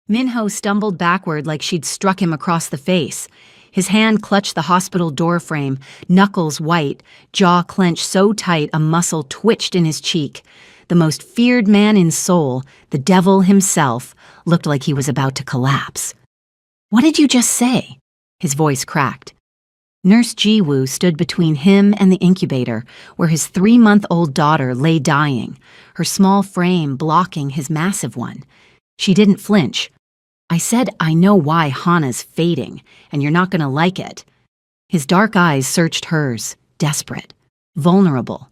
Minho stumbled backward like she'd struck him across the face. His hand clutched the hospital door frame, knuckles white, jaw clenched so tight a muscle twitched in his cheek. The most feared man in Seoul, the devil himself, looked like he was about to collapse. "What did you just say?" His voice cracked. Nurse Ji-woo stood between him and the incubator, where his 3-month-old daughter lay dying, her small frame blocking his massive one. She didn't flinch. "I said I know why Hana's fading, and you're not gonna like it." His dark eyes searched hers, desperate, vulnerable.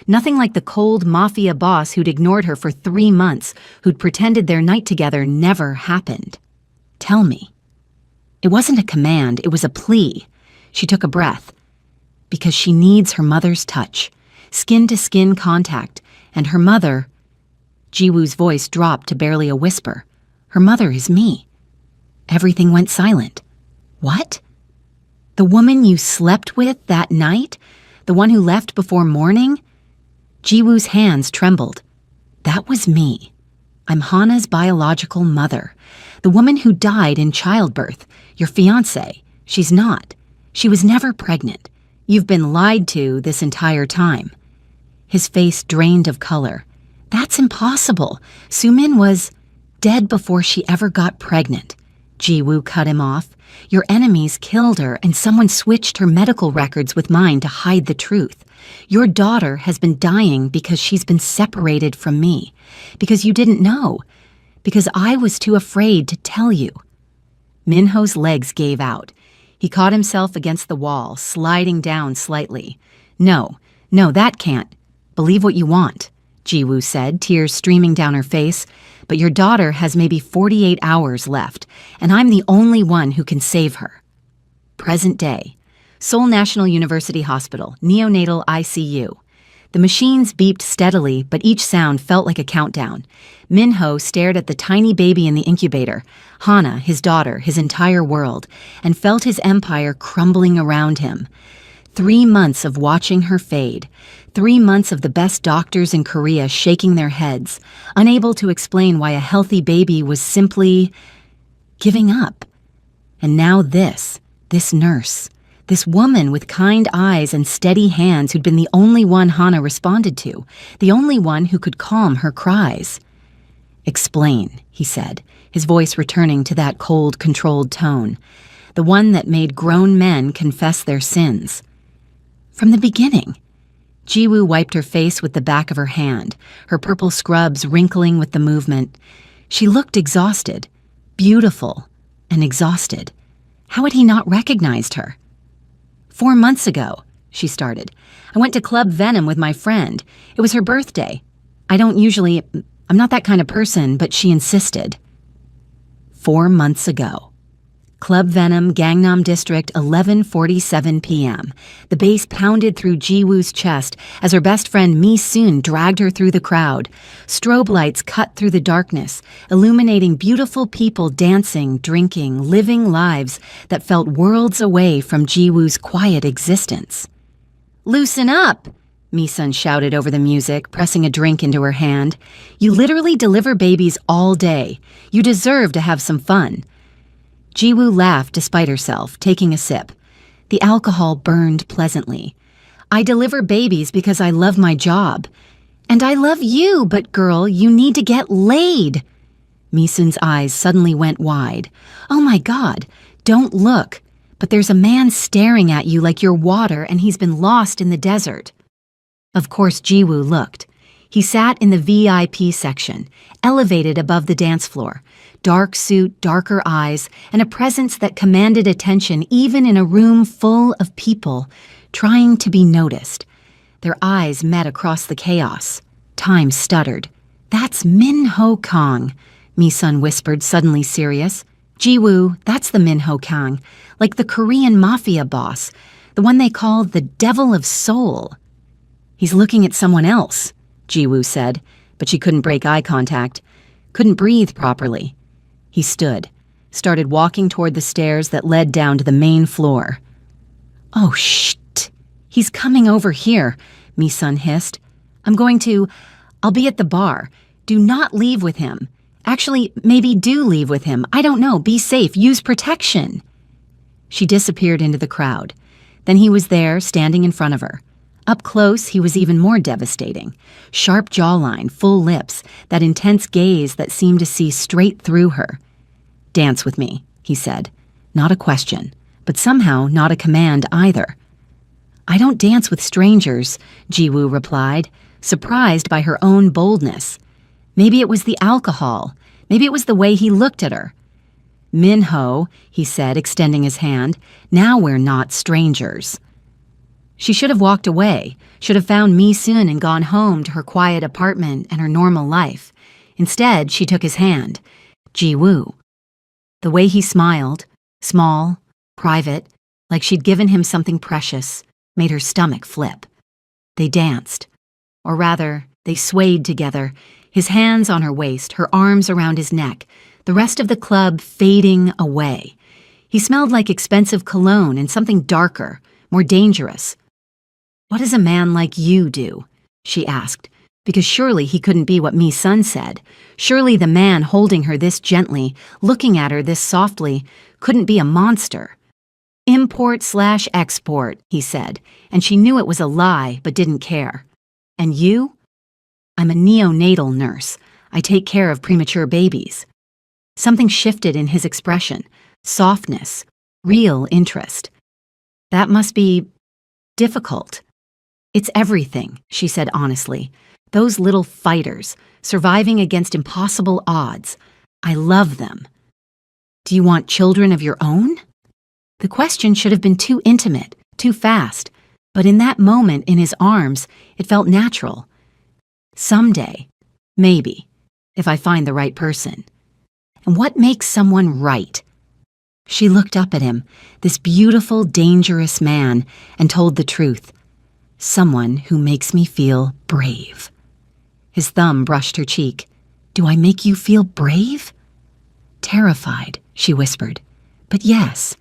Nothing like the cold mafia boss who'd ignored her for 3 months, who'd pretended their night together never happened. "Tell me." It wasn't a command, it was a plea. She took a breath. Because she needs her mother's touch, skin-to-skin contact, and her mother... Ji-woo's voice dropped to barely a whisper. "Her mother is me." Everything went silent. "What? The woman you slept with that night? The one who left before morning?" Ji-woo's hands trembled. "That was me. I'm Hana's biological mother. The woman who died in childbirth. Your fiancé. She's not. She was never pregnant. You've been lied to this entire time." His face drained of color. "That's impossible. Sumin was dead before she ever got pregnant." Ji-woo cut him off. "Your enemies killed her and someone switched her medical records with mine to hide the truth. Your daughter has been dying because she's been separated from me. Because you didn't know. Because I was too afraid to tell you." Minho's legs gave out. He caught himself against the wall, sliding down slightly. No, that can't. Believe what you want," Ji-woo said, tears streaming down her face. "But your daughter has maybe 48 hours left, and I'm the only one who can save her." Present day. Seoul National University Hospital, neonatal ICU. The machines beeped steadily, but each sound felt like a countdown. Minho stared at the tiny baby in the incubator, Hana, his daughter, his entire world, and felt his empire crumbling around him. 3 months of watching her fade. 3 months of the best doctors in Korea shaking their heads, unable to explain why a healthy baby was simply giving up. And now this nurse. This woman with kind eyes and steady hands who'd been the only one Hana responded to, the only one who could calm her cries. "Explain," he said, his voice returning to that cold, controlled tone, the one that made grown men confess their sins. "From the beginning." Ji-woo wiped her face with the back of her hand, her purple scrubs wrinkling with the movement. She looked exhausted, beautiful, and exhausted. How had he not recognized her? 4 months ago, she started. "I went to Club Venom with my friend. It was her birthday. I'm not that kind of person, but she insisted." 4 months ago. Club Venom, Gangnam District, 11:47 p.m. The bass pounded through Ji-woo's chest as her best friend Mi-soon dragged her through the crowd. Strobe lights cut through the darkness, illuminating beautiful people dancing, drinking, living lives that felt worlds away from Ji-woo's quiet existence. "Loosen up!" Mi-sun shouted over the music, pressing a drink into her hand. "You literally deliver babies all day. You deserve to have some fun." Ji-woo laughed despite herself, taking a sip. The alcohol burned pleasantly. "I deliver babies because I love my job. And I love you, but girl, you need to get laid." Mi-sun's eyes suddenly went wide. "Oh my God, don't look. But there's a man staring at you like you're water and he's been lost in the desert." Of course Ji-woo looked. He sat in the VIP section, elevated above the dance floor. Dark suit, darker eyes, and a presence that commanded attention even in a room full of people trying to be noticed. Their eyes met across the chaos. Time stuttered. "That's Min-ho Kang," Mi-sun whispered, suddenly serious. "Ji-woo, that's the Min-ho Kang, like the Korean mafia boss, the one they call the Devil of Seoul." "He's looking at someone else," Ji-woo said, but she couldn't break eye contact. Couldn't breathe properly. He stood, started walking toward the stairs that led down to the main floor. "Oh, shh! He's coming over here," Mi-sun hissed. I'll be at the bar. Do not leave with him. Actually, maybe do leave with him. I don't know. Be safe. Use protection. She disappeared into the crowd. Then he was there, standing in front of her. Up close, he was even more devastating. Sharp jawline, full lips, that intense gaze that seemed to see straight through her. "Dance with me," he said. Not a question, but somehow not a command either. "I don't dance with strangers," Jiwoo replied, surprised by her own boldness. Maybe it was the alcohol. Maybe it was the way he looked at her. "Minho," he said, extending his hand, "now we're not strangers." She should have walked away, should have found Mi Soon and gone home to her quiet apartment and her normal life. Instead, she took his hand. Jiwoo. The way he smiled, small, private, like she'd given him something precious, made her stomach flip. They danced. Or rather, they swayed together, his hands on her waist, her arms around his neck, the rest of the club fading away. He smelled like expensive cologne and something darker, more dangerous. "What does a man like you do?" she asked, because surely he couldn't be what Mi Sun said. Surely the man holding her this gently, looking at her this softly, couldn't be a monster. "Import/export, he said, and she knew it was a lie but didn't care. "And you?" "I'm a neonatal nurse. I take care of premature babies." Something shifted in his expression. Softness. Real interest. "That must be difficult." "It's everything," she said honestly. "Those little fighters, surviving against impossible odds. I love them." "Do you want children of your own?" The question should have been too intimate, too fast, but in that moment in his arms, it felt natural. "Someday. Maybe. If I find the right person." And what makes someone right? She looked up at him, this beautiful, dangerous man, and told the truth. "Someone who makes me feel brave." His thumb brushed her cheek. "Do I make you feel brave?" "Terrified," she whispered. "But yes."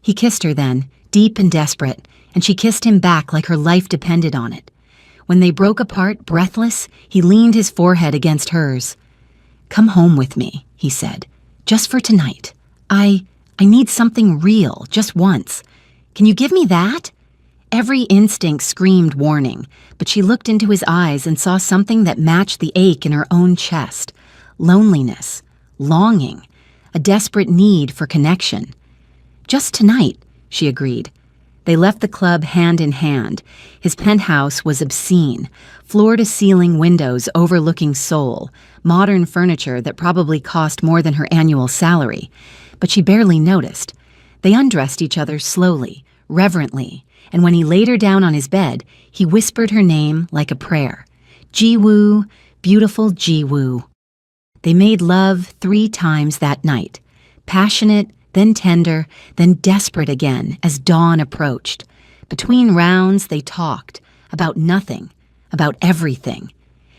He kissed her then, deep and desperate, and she kissed him back like her life depended on it. When they broke apart, breathless, he leaned his forehead against hers. "Come home with me," he said. "Just for tonight. I need something real, just once. Can you give me that?" Every instinct screamed warning, but she looked into his eyes and saw something that matched the ache in her own chest. Loneliness, longing, a desperate need for connection. "Just tonight," she agreed. They left the club hand in hand. His penthouse was obscene, floor-to-ceiling windows overlooking Seoul, modern furniture that probably cost more than her annual salary. But she barely noticed. They undressed each other slowly, reverently, and when he laid her down on his bed, he whispered her name like a prayer. "Jiwoo, beautiful Jiwoo." They made love 3 times that night, passionate, then tender, then desperate again as dawn approached. Between rounds, they talked about nothing, about everything.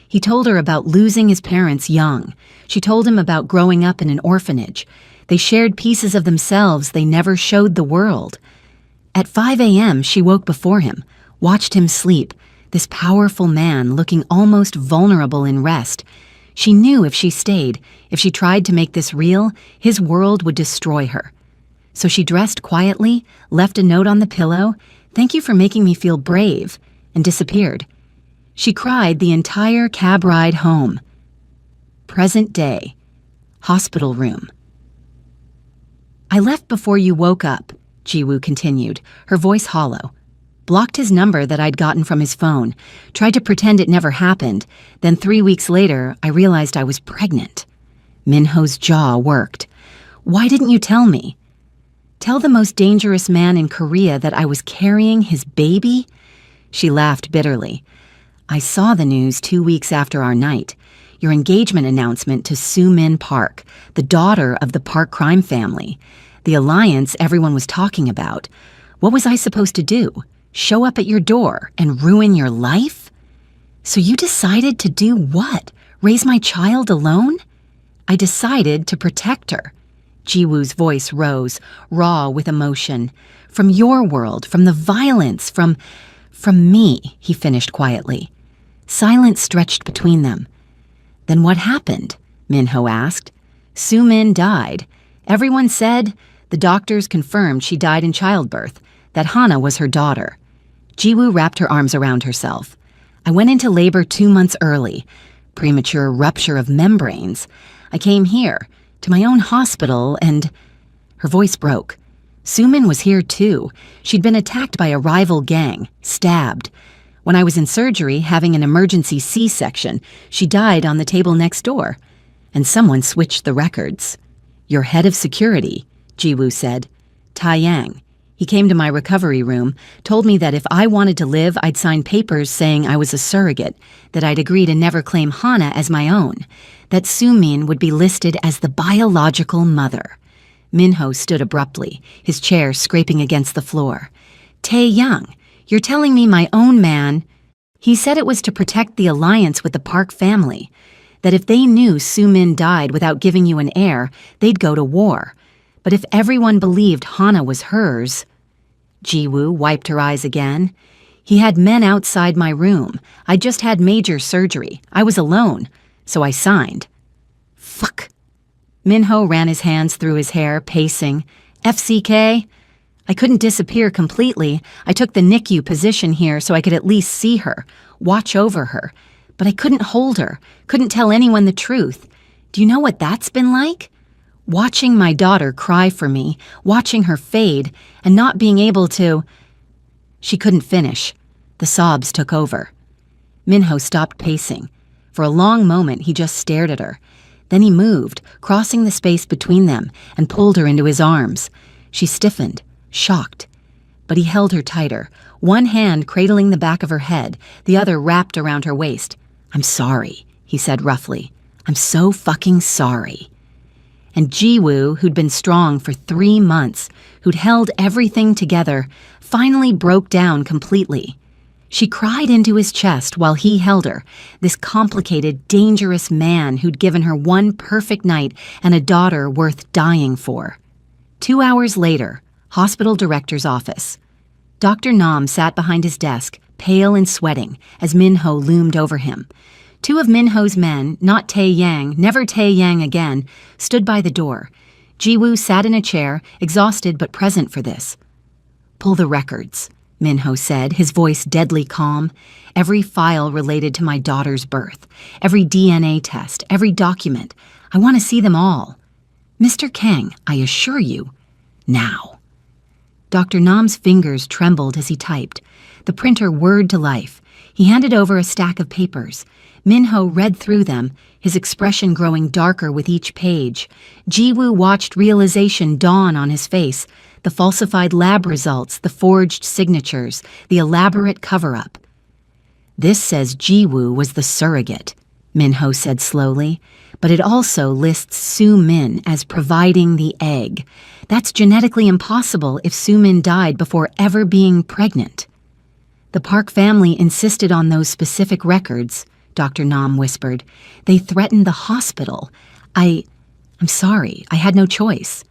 He told her about losing his parents young. She told him about growing up in an orphanage. They shared pieces of themselves they never showed the world. At 5 a.m., she woke before him, watched him sleep, this powerful man looking almost vulnerable in rest. She knew if she stayed, if she tried to make this real, his world would destroy her. So she dressed quietly, left a note on the pillow, "Thank you for making me feel brave," and disappeared. She cried the entire cab ride home. Present day. Hospital room. "I left before you woke up," Jiwoo continued, her voice hollow. "Blocked his number that I'd gotten from his phone, tried to pretend it never happened, then 3 weeks later, I realized I was pregnant." Minho's jaw worked. "Why didn't you tell me?" "Tell the most dangerous man in Korea that I was carrying his baby?" She laughed bitterly. "I saw the news 2 weeks after our night. Your engagement announcement to Soo-min Park, the daughter of the Park crime family. The alliance everyone was talking about. What was I supposed to do? Show up at your door and ruin your life? So you decided to do what? Raise my child alone?" "I decided to protect her." Jiwoo's voice rose, raw with emotion. "From your world, from the violence, from me," he finished quietly. Silence stretched between them. "Then what happened?" Minho asked. Su-min died. Everyone said, the doctors confirmed she died in childbirth, that Hana was her daughter. Jiwoo wrapped her arms around herself. I went into labor 2 months early. Premature rupture of membranes. I came here, to my own hospital, and... Her voice broke. Su-min was here too. She'd been attacked by a rival gang, stabbed. When I was in surgery, having an emergency C-section, she died on the table next door. And someone switched the records. Your head of security, Jiwoo said. Taeyang. He came to my recovery room, told me that if I wanted to live, I'd sign papers saying I was a surrogate, that I'd agree to never claim Hana as my own, that Su-min would be listed as the biological mother. Minho stood abruptly, his chair scraping against the floor. Taeyang, you're telling me my own man... He said it was to protect the alliance with the Park family, that if they knew Su-min died without giving you an heir, they'd go to war. But if everyone believed Hana was hers... Jiwoo wiped her eyes again. He had men outside my room. I'd just had major surgery. I was alone, so I signed. Fuck. Minho ran his hands through his hair, pacing. FCK? I couldn't disappear completely. I took the NICU position here so I could at least see her, watch over her. But I couldn't hold her, couldn't tell anyone the truth. Do you know what that's been like? Watching my daughter cry for me, watching her fade, and not being able to... She couldn't finish. The sobs took over. Minho stopped pacing. For a long moment, he just stared at her. Then he moved, crossing the space between them, and pulled her into his arms. She stiffened, shocked. But he held her tighter, one hand cradling the back of her head, the other wrapped around her waist. I'm sorry, he said roughly. I'm so fucking sorry. And Jiwoo, who'd been strong for 3 months, who'd held everything together, finally broke down completely. She cried into his chest while he held her, this complicated, dangerous man who'd given her one perfect night and a daughter worth dying for. 2 hours later, hospital director's office. Dr. Nam sat behind his desk, pale and sweating, as Minho loomed over him. 2 of Minho's men, not Taeyang, never Taeyang again, stood by the door. Jiwoo sat in a chair, exhausted but present for this. Pull the records, Minho said, his voice deadly calm. Every file related to my daughter's birth, every DNA test, every document. I want to see them all. Mr. Kang, I assure you, now. Dr. Nam's fingers trembled as he typed. The printer whirred to life. He handed over a stack of papers. Minho read through them, his expression growing darker with each page. Jiwoo watched realization dawn on his face, the falsified lab results, the forged signatures, the elaborate cover-up. This says Jiwoo was the surrogate, Minho said slowly, but it also lists Su-min as providing the egg. That's genetically impossible if Su-min died before ever being pregnant. The Park family insisted on those specific records, Dr. Nam whispered. They threatened the hospital. I'm sorry, I had no choice.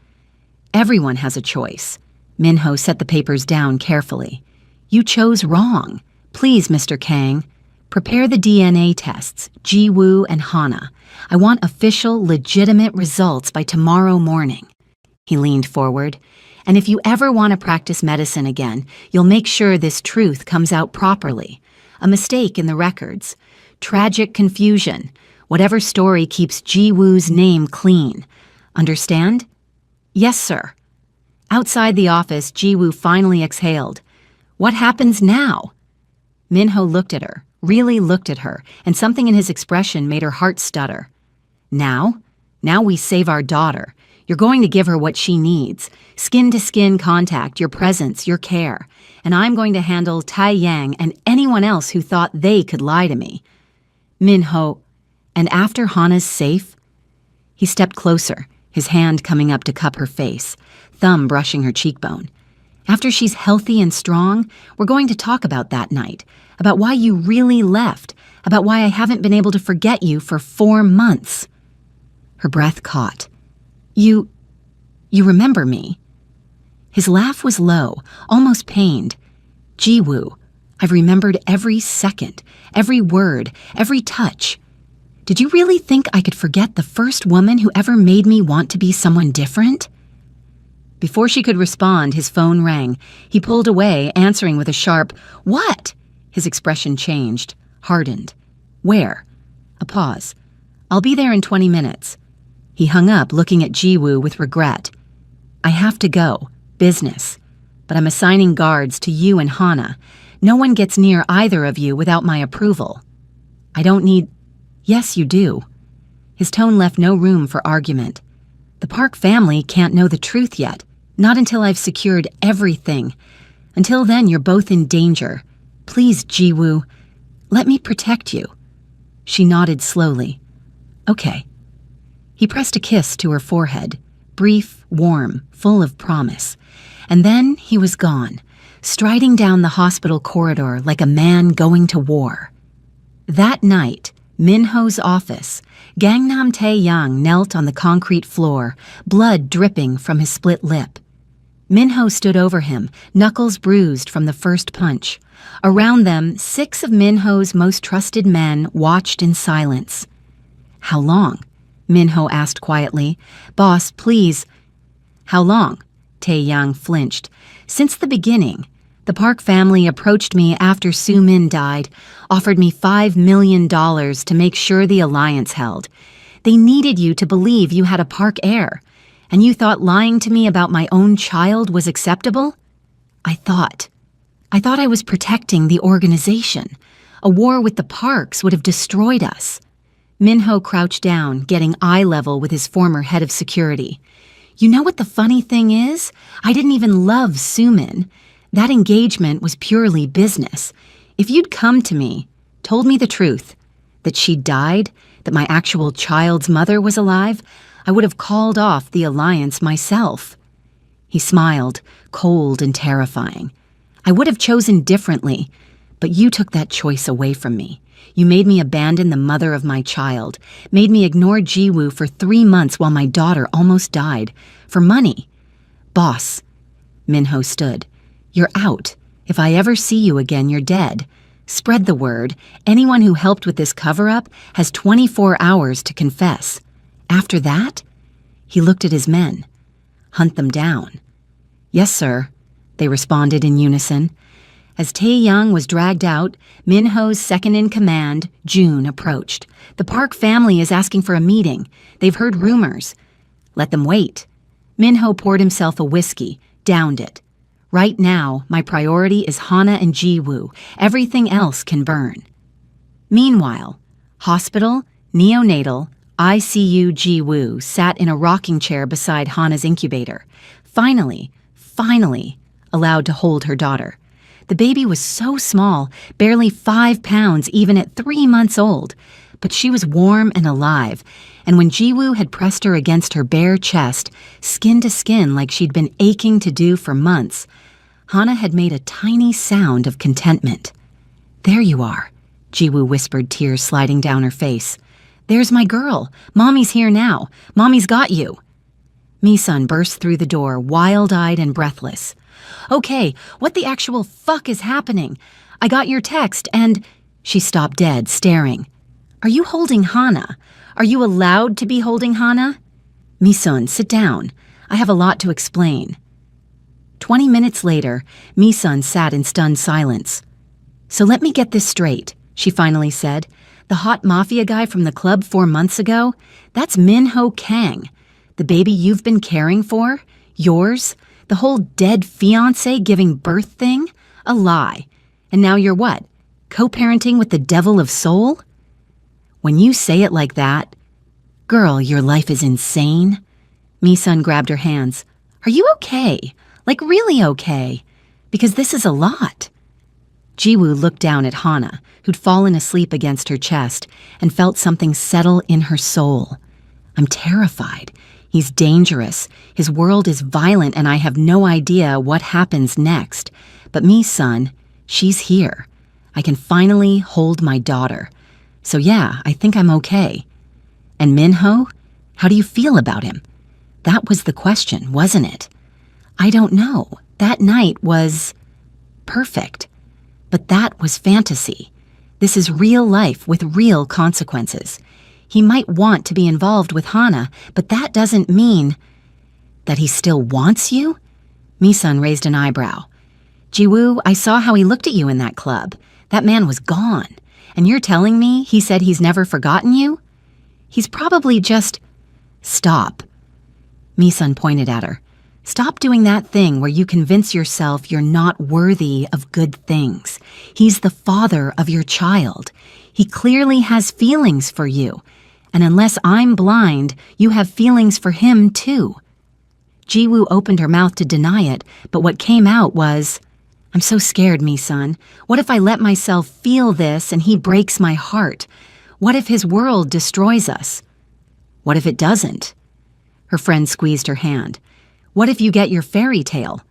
Everyone has a choice. Minho set the papers down carefully. You chose wrong. Please, Mr. Kang, prepare the DNA tests, Jiwoo and Hana. I want official, legitimate results by tomorrow morning. He leaned forward. And if you ever want to practice medicine again, you'll make sure this truth comes out properly. A mistake in the records. Tragic confusion. Whatever story keeps Jiwoo's name clean. Understand? Yes, sir. Outside the office, Jiwoo finally exhaled. What happens now? Minho looked at her, really looked at her, and something in his expression made her heart stutter. Now? Now we save our daughter. You're going to give her what she needs. Skin-to-skin contact, your presence, your care. And I'm going to handle Taeyang and anyone else who thought they could lie to me. Minho, and after Hana's safe? He stepped closer, his hand coming up to cup her face, thumb brushing her cheekbone. After she's healthy and strong, we're going to talk about that night, about why you really left, about why I haven't been able to forget you for 4 months. Her breath caught. You remember me? His laugh was low, almost pained. Jiwoo, I've remembered every second, every word, every touch. Did you really think I could forget the first woman who ever made me want to be someone different? Before she could respond, his phone rang. He pulled away, answering with a sharp, "What?" His expression changed, hardened. "Where?" A pause. "I'll be there in 20 minutes. He hung up, looking at Jiwoo with regret. "I have to go. Business. But I'm assigning guards to you and Hana. No one gets near either of you without my approval." "I don't need—" "Yes, you do." His tone left no room for argument. "The Park family can't know the truth yet. Not until I've secured everything. Until then, you're both in danger. Please, Jiwoo, let me protect you." She nodded slowly. "Okay." He pressed a kiss to her forehead, brief, warm, full of promise. And then he was gone, striding down the hospital corridor like a man going to war. That night, Minho's office, Gangnam Tae-young knelt on the concrete floor, blood dripping from his split lip. Minho stood over him, knuckles bruised from the first punch. Around them, 6 of Minho's most trusted men watched in silence. "How long?" Minho asked quietly. "Boss, please." "How long?" Tae-young flinched. "Since the beginning. The Park family approached me after Soo-min died, offered me $5 million to make sure the alliance held. They needed you to believe you had a Park heir. And you thought lying to me about my own child was acceptable? I thought I was protecting the organization. A war with the Parks would have destroyed us." Minho crouched down, getting eye level with his former head of security. "You know what the funny thing is? I didn't even love Soo-min. That engagement was purely business. If you'd come to me, told me the truth, that she died, that my actual child's mother was alive, I would have called off the alliance myself." He smiled, cold and terrifying. "I would have chosen differently, but you took that choice away from me. You made me abandon the mother of my child, made me ignore Jiwoo for 3 months while my daughter almost died, for money. Boss." Minho stood. "You're out. If I ever see you again, you're dead. Spread the word. Anyone who helped with this cover-up has 24 hours to confess. After that," he looked at his men, "hunt them down." "Yes, sir," they responded in unison. As Tae-young was dragged out, Minho's second-in-command, June, approached. "The Park family is asking for a meeting. They've heard rumors." "Let them wait." Minho poured himself a whiskey, downed it. "Right now, my priority is Hana and Jiwoo. Everything else can burn." Meanwhile, hospital, neonatal, ICU Jiwoo sat in a rocking chair beside Hana's incubator, finally allowed to hold her daughter. The baby was so small, barely 5 pounds even at 3 months old, but she was warm and alive, and when Jiwoo had pressed her against her bare chest, skin to skin like she'd been aching to do for months, Hana had made a tiny sound of contentment. "There you are," Jiwoo whispered, tears sliding down her face. "There's my girl. Mommy's here now. Mommy's got you." Misun burst through the door, wild-eyed and breathless. "Okay, what the actual fuck is happening? I got your text and—" She stopped dead, staring. "Are you holding Hana? Are you allowed to be holding Hana?" "Misun, sit down. I have a lot to explain." 20 minutes later, Misun sat in stunned silence. "So let me get this straight," she finally said. "The hot mafia guy from the club 4 months ago? That's Minho Kang. The baby you've been caring for? Yours? The whole dead fiancé giving birth thing? A lie. And now you're what? Co-parenting with the devil of soul?" "When you say it like that—" "Girl, your life is insane." Misun grabbed her hands. "Are you okay? Like really okay? Because this is a lot." Jiwoo looked down at Hana, who'd fallen asleep against her chest, and felt something settle in her soul. "I'm terrified. He's dangerous. His world is violent, and I have no idea what happens next. But me, son, she's here. I can finally hold my daughter. So yeah, I think I'm okay." "And Minho? How do you feel about him?" That was the question, wasn't it? "I don't know. That night was perfect. But that was fantasy. This is real life with real consequences. He might want to be involved with Hana, but that doesn't mean that he still wants you? Mi-sun raised an eyebrow. Ji-woo, I saw how he looked at you in that club. That man was gone. And you're telling me he said he's never forgotten you? He's probably just... Stop. Mi-sun pointed at her. Stop doing that thing where you convince yourself you're not worthy of good things. He's the father of your child. He clearly has feelings for you. And unless I'm blind, you have feelings for him too. Ji-woo opened her mouth to deny it, but what came out was, I'm so scared, Mi-sun. What if I let myself feel this and he breaks my heart? What if his world destroys us? What if it doesn't? Her friend squeezed her hand. What if you get your fairy tale?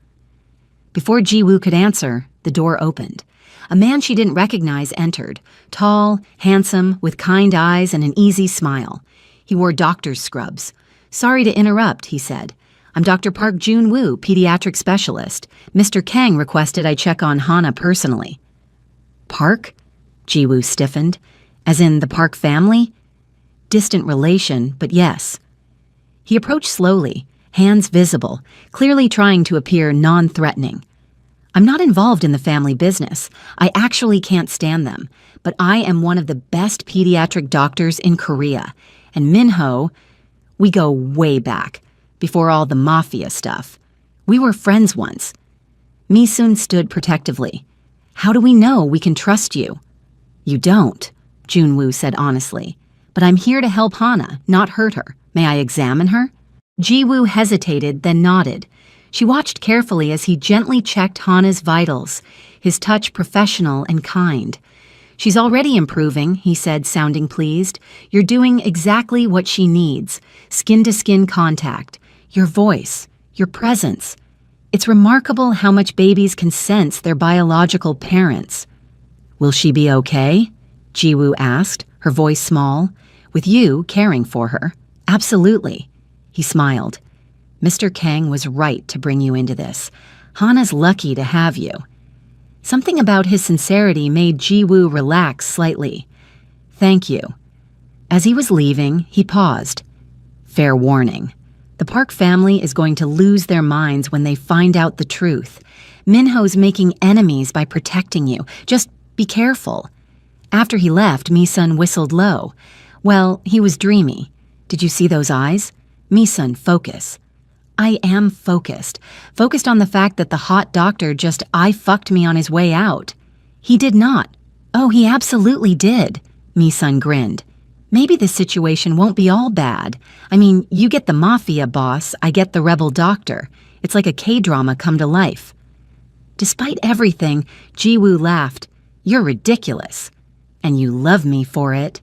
Before Ji-woo could answer, the door opened. A man she didn't recognize entered, tall, handsome, with kind eyes and an easy smile. He wore doctor's scrubs. Sorry to interrupt, he said. I'm Dr. Park Jun-woo, pediatric specialist. Mr. Kang requested I check on Hana personally. Park? Ji-woo stiffened. As in the Park family? Distant relation, but yes. He approached slowly, hands visible, clearly trying to appear non-threatening. I'm not involved in the family business. I actually can't stand them, but I am one of the best pediatric doctors in Korea. And Minho, we go way back. Before all the mafia stuff. We were friends once. Mi-sun stood protectively. How do we know we can trust you? You don't, Jun-woo said honestly. But I'm here to help Hana, not hurt her. May I examine her? Ji-woo hesitated, then nodded. She watched carefully as he gently checked Hana's vitals, his touch professional and kind. She's already improving, he said, sounding pleased. You're doing exactly what she needs. Skin-to-skin contact. Your voice, your presence. It's remarkable how much babies can sense their biological parents. Will she be okay? Ji-woo asked, her voice small. With you caring for her. Absolutely. He smiled. Mr. Kang was right to bring you into this. Hana's lucky to have you. Something about his sincerity made Ji-woo relax slightly. Thank you. As he was leaving, he paused. Fair warning. The Park family is going to lose their minds when they find out the truth. Minho's making enemies by protecting you. Just be careful. After he left, Mi-sun whistled low. Well, he was dreamy. Did you see those eyes? Mi-sun, focus. I am focused. Focused on the fact that the hot doctor just fucked me on his way out. He did not. Oh, he absolutely did. Mi-sun grinned. Maybe this situation won't be all bad. I mean, you get the mafia boss, I get the rebel doctor. It's like a K-drama come to life. Despite everything, Ji-woo laughed. You're ridiculous. And you love me for it.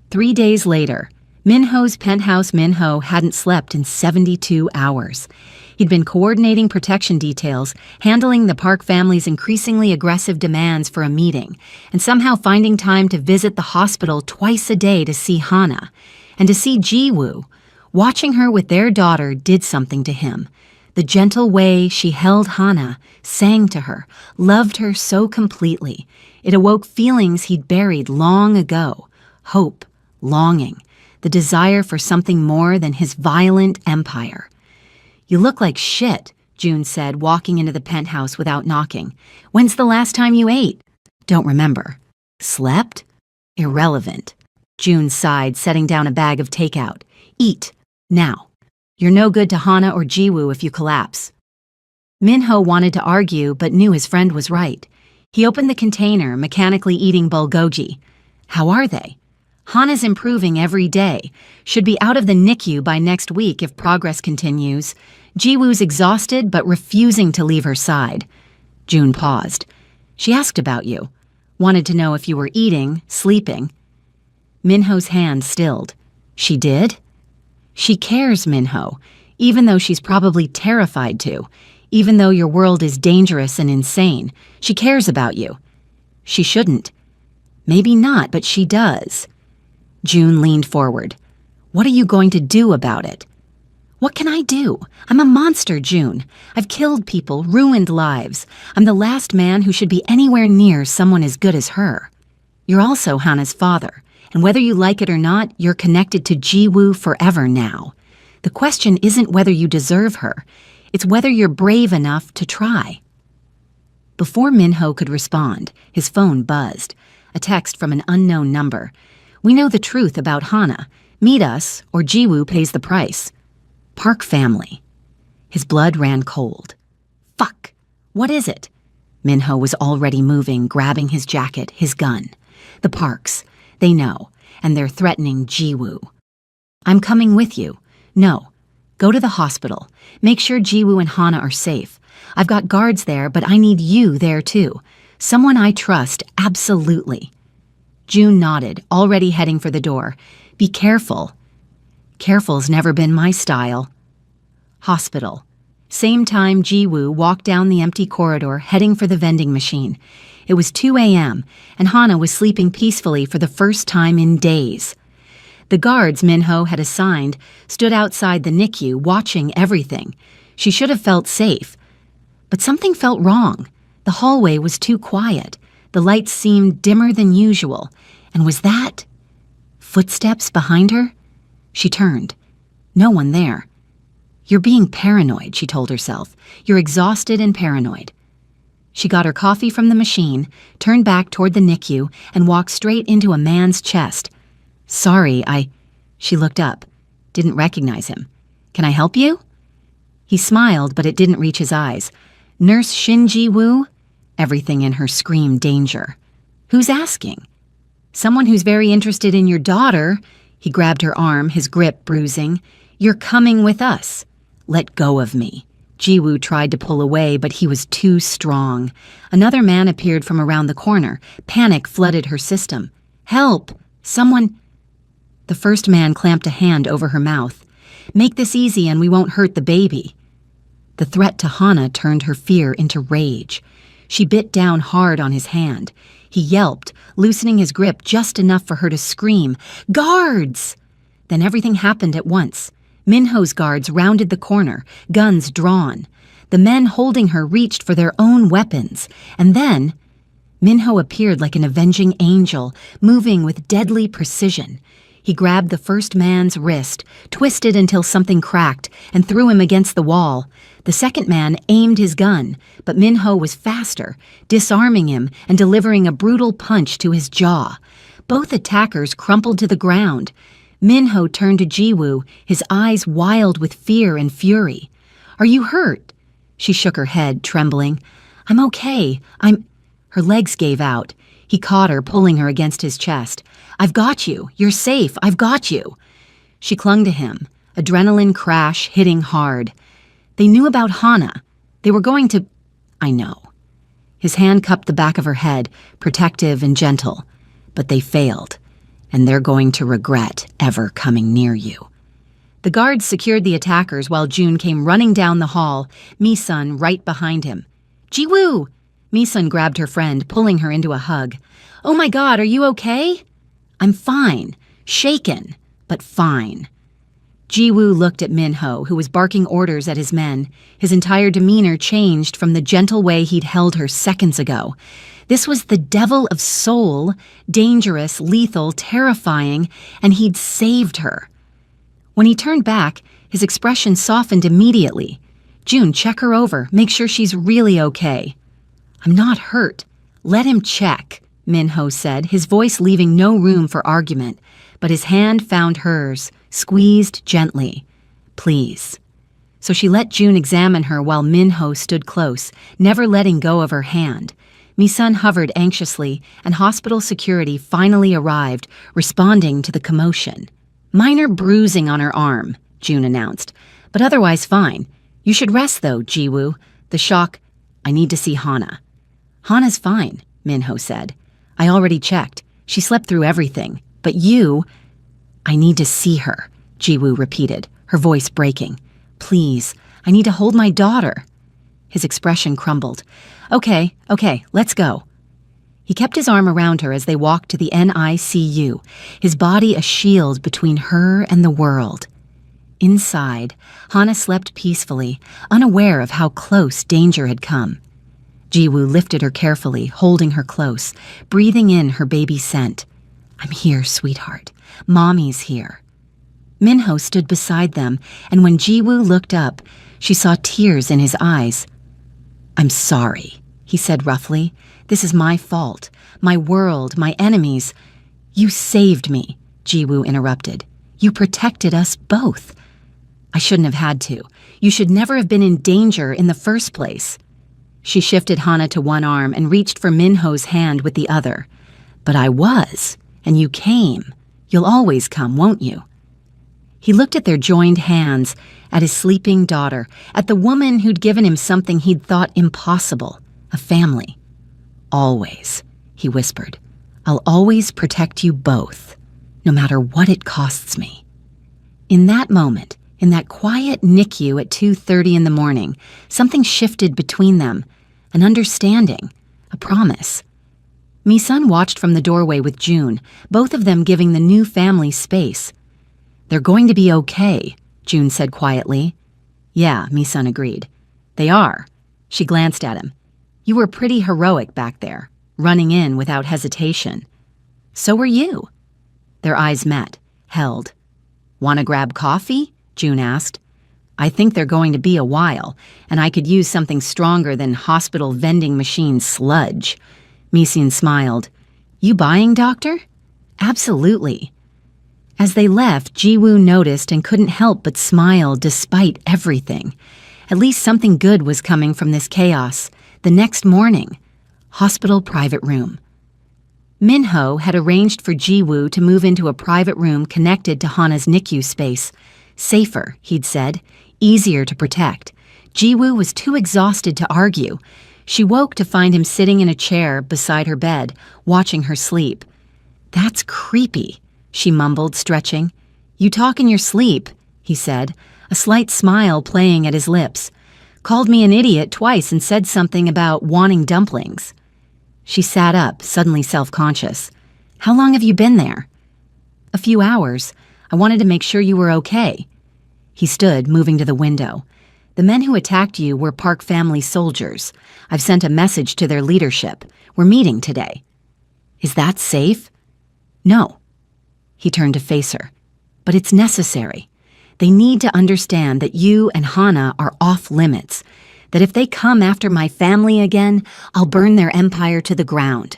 3 days later, Minho's penthouse. Minho hadn't slept in 72 hours. He'd been coordinating protection details, handling the Park family's increasingly aggressive demands for a meeting, and somehow finding time to visit the hospital twice a day to see Hana. And to see Ji-woo. Watching her with their daughter did something to him. The gentle way she held Hana, sang to her, loved her so completely. It awoke feelings he'd buried long ago. Hope, longing, the desire for something more than his violent empire. You look like shit, June said, walking into the penthouse without knocking. When's the last time you ate? Don't remember. Slept? Irrelevant. June sighed, setting down a bag of takeout. Eat. Now. You're no good to Hana or Ji-woo if you collapse. Minho wanted to argue, but knew his friend was right. He opened the container, mechanically eating bulgogi. How are they? Hana's improving every day. Should be out of the NICU by next week if progress continues. Ji-woo's exhausted but refusing to leave her side. June paused. She asked about you. Wanted to know if you were eating, sleeping. Minho's hand stilled. She did? She cares, Minho, even though she's probably terrified to. Even though your world is dangerous and insane. She cares about you. She shouldn't. Maybe not, but she does. June leaned forward. What are you going to do about it? What can I do? I'm a monster, June. I've killed people, ruined lives. I'm the last man who should be anywhere near someone as good as her. You're also Hana's father, And whether you like it or not, you're connected to Jiwoo forever now. The question isn't whether you deserve her. It's whether you're brave enough to try. Before Minho could respond, his phone buzzed. A text from an unknown number. We know the truth about Hana. Meet us, or Jiwoo pays the price. Park family. His blood ran cold. Fuck! What is it? Minho was already moving, grabbing his jacket, his gun. The Parks. They know, and they're threatening Jiwoo. I'm coming with you. No. Go to the hospital. Make sure Jiwoo and Hana are safe. I've got guards there, but I need you there too. Someone I trust, absolutely. June nodded, already heading for the door. Be careful. Careful's never been my style. Hospital. Same time Jiwoo walked down the empty corridor, heading for the vending machine. It was 2 a.m., and Hana was sleeping peacefully for the first time in days. The guards Minho had assigned stood outside the NICU, watching everything. She should have felt safe. But something felt wrong. The hallway was too quiet. The lights seemed dimmer than usual. And was that footsteps behind her? She turned. No one there. You're being paranoid, she told herself. You're exhausted and paranoid. She got her coffee from the machine, turned back toward the NICU, and walked straight into a man's chest. Sorry, She looked up. Didn't recognize him. Can I help you? He smiled, but it didn't reach his eyes. Nurse Shin Jiwoo? Everything in her screamed danger. Who's asking? Someone who's very interested in your daughter. He grabbed her arm, his grip bruising. You're coming with us. Let go of me. Jiwoo tried to pull away, but he was too strong. Another man appeared from around the corner. Panic flooded her system. Help! Someone... The first man clamped a hand over her mouth. Make this easy and we won't hurt the baby. The threat to Hana turned her fear into rage. She bit down hard on his hand. He yelped, loosening his grip just enough for her to scream, Guards! Then everything happened at once. Minho's guards rounded the corner, guns drawn. The men holding her reached for their own weapons. And then, Minho appeared like an avenging angel, moving with deadly precision. He grabbed the first man's wrist, twisted until something cracked, and threw him against the wall. The second man aimed his gun, but Minho was faster, disarming him and delivering a brutal punch to his jaw. Both attackers crumpled to the ground. Minho turned to Jiwoo, his eyes wild with fear and fury. Are you hurt? She shook her head, trembling. I'm okay. Her legs gave out. He caught her, pulling her against his chest. I've got you. You're safe. I've got you. She clung to him, adrenaline crash hitting hard. They knew about Hana. They were going to... I know. His hand cupped the back of her head, protective and gentle. But they failed, and they're going to regret ever coming near you. The guards secured the attackers while June came running down the hall, Mi-sun right behind him. Jiwoo! Mi-sun grabbed her friend, pulling her into a hug. Oh my God, are you okay? I'm fine. Shaken, but fine. Jiwoo looked at Minho, who was barking orders at his men. His entire demeanor changed from the gentle way he'd held her seconds ago. This was the devil of soul, dangerous, lethal, terrifying, and he'd saved her. When he turned back, his expression softened immediately. June, check her over. Make sure she's really okay. I'm not hurt. Let him check, Minho said, his voice leaving no room for argument. But his hand found hers, squeezed gently. Please. So she let June examine her while Minho stood close, never letting go of her hand. Mi-sun hovered anxiously, and hospital security finally arrived, responding to the commotion. Minor bruising on her arm, June announced, but otherwise fine. You should rest, though, Jiwoo. The shock... I need to see Hana. Hana's fine, Minho said. I already checked. She slept through everything. But you... I need to see her, Jiwoo repeated, her voice breaking. Please, I need to hold my daughter. His expression crumbled. Okay, let's go. He kept his arm around her as they walked to the NICU, his body a shield between her and the world. Inside, Hana slept peacefully, unaware of how close danger had come. Jiwoo lifted her carefully, holding her close, breathing in her baby scent. I'm here, sweetheart. Mommy's here. Minho stood beside them, and when Jiwoo looked up, she saw tears in his eyes. I'm sorry, he said roughly. This is my fault. My world, my enemies. You saved me, Jiwoo interrupted. You protected us both. I shouldn't have had to. You should never have been in danger in the first place. She shifted Hana to one arm and reached for Minho's hand with the other. But I was, and you came. You'll always come, won't you? He looked at their joined hands, at his sleeping daughter, at the woman who'd given him something he'd thought impossible, a family. Always, he whispered. I'll always protect you both, no matter what it costs me. In that moment, in that quiet NICU at 2:30 in the morning, something shifted between them, an understanding, a promise. Mi-sun watched from the doorway with June, both of them giving the new family space. They're going to be okay, June said quietly. Yeah, Mi-sun agreed. They are. She glanced at him. You were pretty heroic back there, running in without hesitation. So were you. Their eyes met, held. Want to grab coffee? June asked. I think they're going to be a while, and I could use something stronger than hospital vending machine sludge. Mi-sun smiled. You buying, doctor? Absolutely. As they left, Jiwoo noticed and couldn't help but smile despite everything. At least something good was coming from this chaos. The next morning, hospital private room. Minho had arranged for Jiwoo to move into a private room connected to Hana's NICU space. Safer, he'd said, easier to protect. Jiwoo was too exhausted to argue. She woke to find him sitting in a chair beside her bed, watching her sleep. That's creepy, she mumbled, stretching. You talk in your sleep, he said, a slight smile playing at his lips. Called me an idiot twice and said something about wanting dumplings. She sat up, suddenly self-conscious. How long have you been there? A few hours. I wanted to make sure you were okay. He stood, moving to the window. The men who attacked you were Park family soldiers. I've sent a message to their leadership. We're meeting today. Is that safe? No. He turned to face her. But it's necessary. They need to understand that you and Hana are off limits, that if they come after my family again, I'll burn their empire to the ground.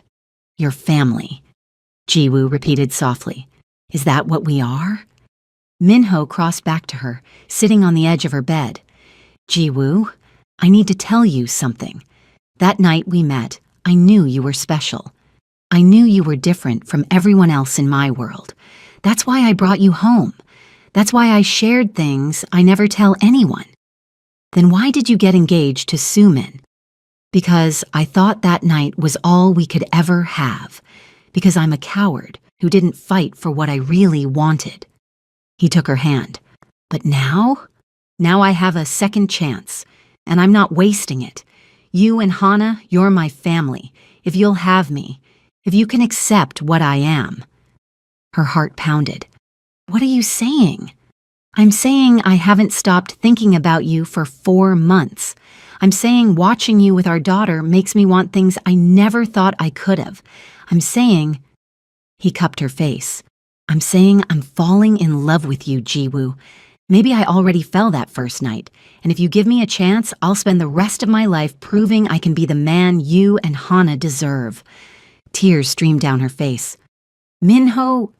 Your family, Jiwoo repeated softly. Is that what we are? Minho crossed back to her, sitting on the edge of her bed. Jiwoo, I need to tell you something. That night we met, I knew you were special. I knew you were different from everyone else in my world. That's why I brought you home. That's why I shared things I never tell anyone. Then why did you get engaged to Sumin? Because I thought that night was all we could ever have. Because I'm a coward who didn't fight for what I really wanted. He took her hand. But now I have a second chance, and I'm not wasting it. You and Hana, you're my family. If you'll have me, if you can accept what I am. Her heart pounded. What are you saying? I'm saying I haven't stopped thinking about you for 4 months. I'm saying watching you with our daughter makes me want things I never thought I could have. I'm saying... He cupped her face. I'm saying I'm falling in love with you, Jiwoo. Maybe I already fell that first night, and if you give me a chance, I'll spend the rest of my life proving I can be the man you and Hana deserve. Tears streamed down her face. Minho,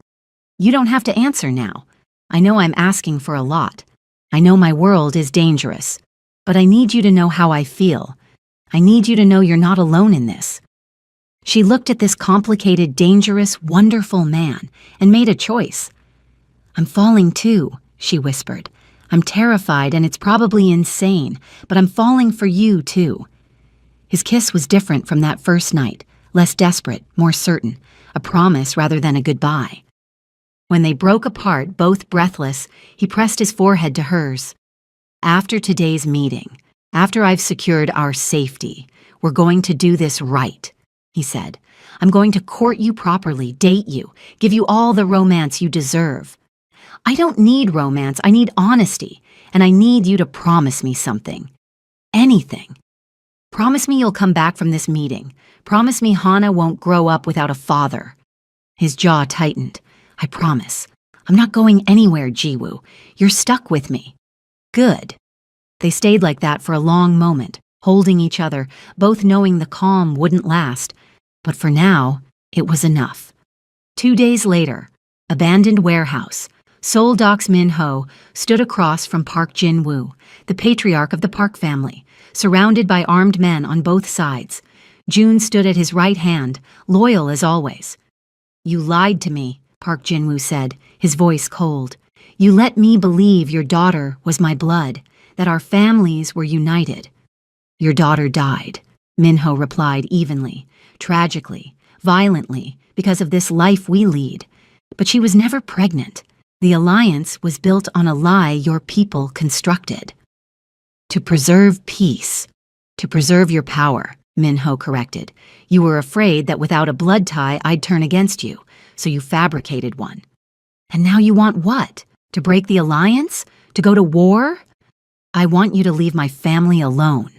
you don't have to answer now. I know I'm asking for a lot. I know my world is dangerous, but I need you to know how I feel. I need you to know you're not alone in this. She looked at this complicated, dangerous, wonderful man and made a choice. I'm falling too, she whispered. I'm terrified and it's probably insane, but I'm falling for you too. His kiss was different from that first night, less desperate, more certain, a promise rather than a goodbye. When they broke apart, both breathless, he pressed his forehead to hers. After today's meeting, after I've secured our safety, we're going to do this right, he said. I'm going to court you properly, date you, give you all the romance you deserve. I don't need romance, I need honesty, and I need you to promise me something. Anything. Promise me you'll come back from this meeting. Promise me Hana won't grow up without a father. His jaw tightened. I promise. I'm not going anywhere, Jiwoo. You're stuck with me. Good. They stayed like that for a long moment, holding each other, both knowing the calm wouldn't last. But for now, it was enough. 2 days later, abandoned warehouse. Seoul Doc's Min-ho stood across from Park Jin-woo, the patriarch of the Park family, surrounded by armed men on both sides. June stood at his right hand, loyal as always. You lied to me, Park Jin-woo said, his voice cold. You let me believe your daughter was my blood, that our families were united. Your daughter died, Min-ho replied evenly, tragically, violently, because of this life we lead. But she was never pregnant. The alliance was built on a lie your people constructed. To preserve peace, to preserve your power, Min-ho corrected. You were afraid that without a blood tie I'd turn against you, so you fabricated one. And now you want what? To break the alliance? To go to war? I want you to leave my family alone.